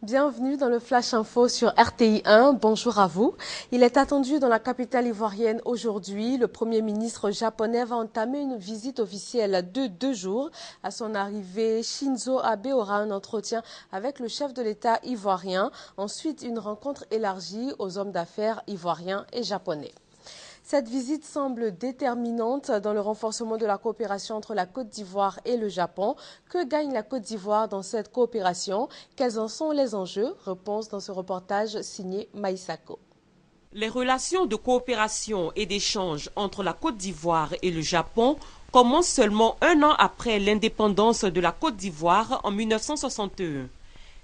Bienvenue dans le Flash Info sur RTI 1. Bonjour à vous. Il est attendu dans la capitale ivoirienne aujourd'hui. Le Premier ministre japonais va entamer une visite officielle de 2 jours. À son arrivée, Shinzo Abe aura un entretien avec le chef de l'État ivoirien. Ensuite, une rencontre élargie aux hommes d'affaires ivoiriens et japonais. Cette visite semble déterminante dans le renforcement de la coopération entre la Côte d'Ivoire et le Japon. Que gagne la Côte d'Ivoire dans cette coopération? Quels en sont les enjeux? Réponse dans ce reportage signé Maïsako. Les relations de coopération et d'échange entre la Côte d'Ivoire et le Japon commencent seulement un an après l'indépendance de la Côte d'Ivoire en 1961.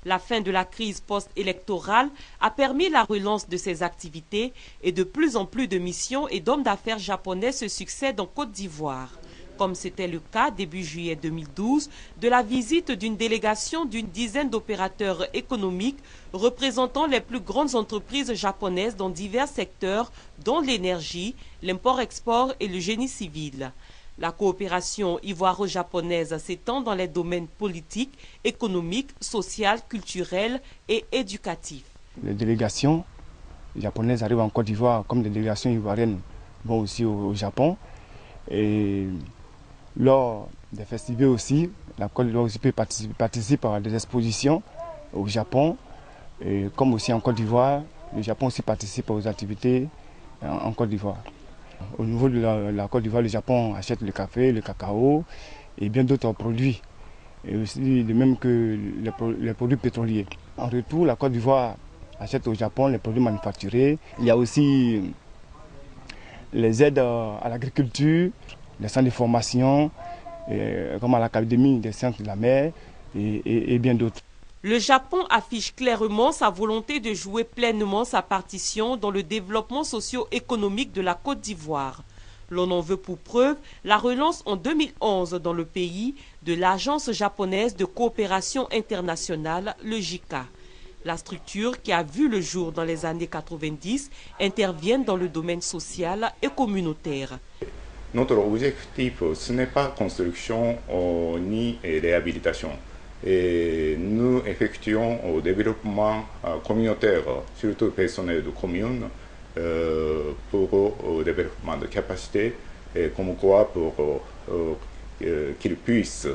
La fin de la crise post-électorale a permis la relance de ces activités et de plus en plus de missions et d'hommes d'affaires japonais se succèdent en Côte d'Ivoire. Comme c'était le cas début juillet 2012 de la visite d'une délégation d'une dizaine d'opérateurs économiques représentant les plus grandes entreprises japonaises dans divers secteurs dont l'énergie, l'import-export et le génie civil. La coopération ivoiro-japonaise s'étend dans les domaines politiques, économiques, sociaux, culturels et éducatifs. Les délégations japonaises arrivent en Côte d'Ivoire comme les délégations ivoiriennes vont aussi au Japon. Et lors des festivals aussi, la Côte d'Ivoire aussi participe à des expositions au Japon. Et comme aussi en Côte d'Ivoire, le Japon aussi participe aux activités en Côte d'Ivoire. Au niveau de la Côte d'Ivoire, le Japon achète le café, le cacao et bien d'autres produits. Et aussi de même que les produits pétroliers. En retour, la Côte d'Ivoire achète au Japon les produits manufacturés. Il y a aussi les aides à l'agriculture, les centres de formation, comme à l'Académie des sciences de la mer et bien d'autres. Le Japon affiche clairement sa volonté de jouer pleinement sa partition dans le développement socio-économique de la Côte d'Ivoire. L'on en veut pour preuve la relance en 2011 dans le pays de l'Agence japonaise de coopération internationale, le JICA. La structure, qui a vu le jour dans les années 90, intervient dans le domaine social et communautaire. Notre objectif, ce n'est pas construction ni réhabilitation. Et nous effectuons au développement communautaire, surtout personnel de commune, pour le développement de capacité, comme quoi pour qu'ils puissent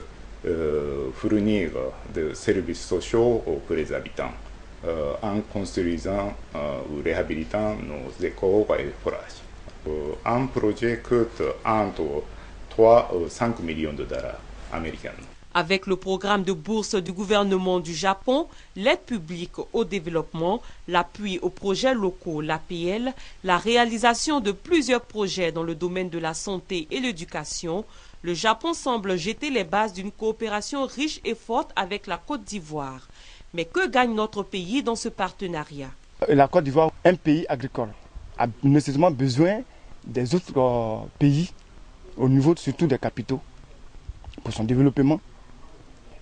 fournir des services sociaux pour les habitants, en construisant ou réhabilitant nos écoles et forages. Un projet coûte entre 3 et 5 millions de dollars américains. Avec le programme de bourse du gouvernement du Japon, l'aide publique au développement, l'appui aux projets locaux, l'APL, la réalisation de plusieurs projets dans le domaine de la santé et l'éducation, le Japon semble jeter les bases d'une coopération riche et forte avec la Côte d'Ivoire. Mais que gagne notre pays dans ce partenariat? La Côte d'Ivoire, un pays agricole, a nécessairement besoin des autres pays, au niveau surtout des capitaux, pour son développement.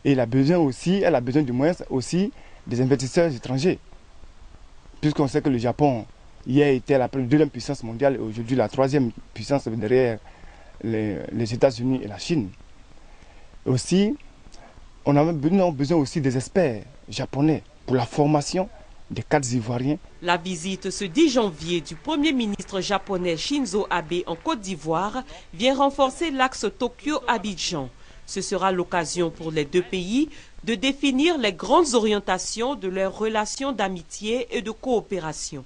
Et elle a besoin du moins aussi des investisseurs étrangers. Puisqu'on sait que le Japon, hier, était la deuxième puissance mondiale et aujourd'hui la troisième puissance derrière les États-Unis et la Chine. Aussi, on a besoin aussi des experts japonais pour la formation des cadres ivoiriens. La visite ce 10 janvier du Premier ministre japonais Shinzo Abe en Côte d'Ivoire vient renforcer l'axe Tokyo-Abidjan. Ce sera l'occasion pour les deux pays de définir les grandes orientations de leurs relations d'amitié et de coopération.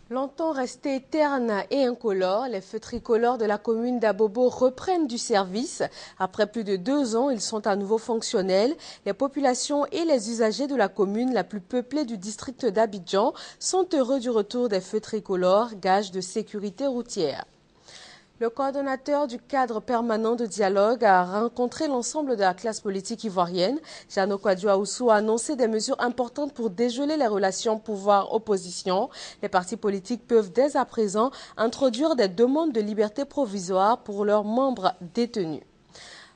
Longtemps restés ternes et incolores, les feux tricolores de la commune d'Abobo reprennent du service. Après plus de 2 ans, ils sont à nouveau fonctionnels. Les populations et les usagers de la commune la plus peuplée du district d'Abidjan sont heureux du retour des feux tricolores, gage de sécurité routière. Le coordonnateur du cadre permanent de dialogue a rencontré l'ensemble de la classe politique ivoirienne. Jeannot Kouadio-Aoussou a annoncé des mesures importantes pour dégeler les relations pouvoir-opposition. Les partis politiques peuvent dès à présent introduire des demandes de liberté provisoire pour leurs membres détenus.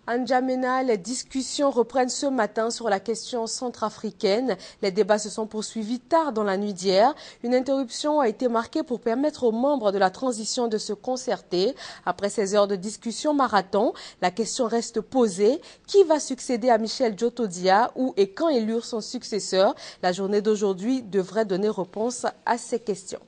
À N'Djamena, les discussions reprennent ce matin sur la question centrafricaine. Les débats se sont poursuivis tard dans la nuit d'hier. Une interruption a été marquée pour permettre aux membres de la transition de se concerter. Après 16 heures de discussion marathon, la question reste posée. Qui va succéder à Michel Djotodia? Où et quand élire son successeur? La journée d'aujourd'hui devrait donner réponse à ces questions.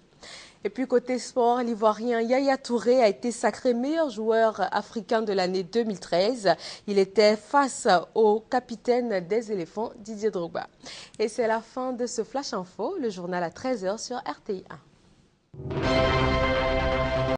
Et puis côté sport, l'Ivoirien Yaya Touré a été sacré meilleur joueur africain de l'année 2013. Il était face au capitaine des éléphants, Didier Drogba. Et c'est la fin de ce Flash Info, le journal à 13 h sur RTI 1.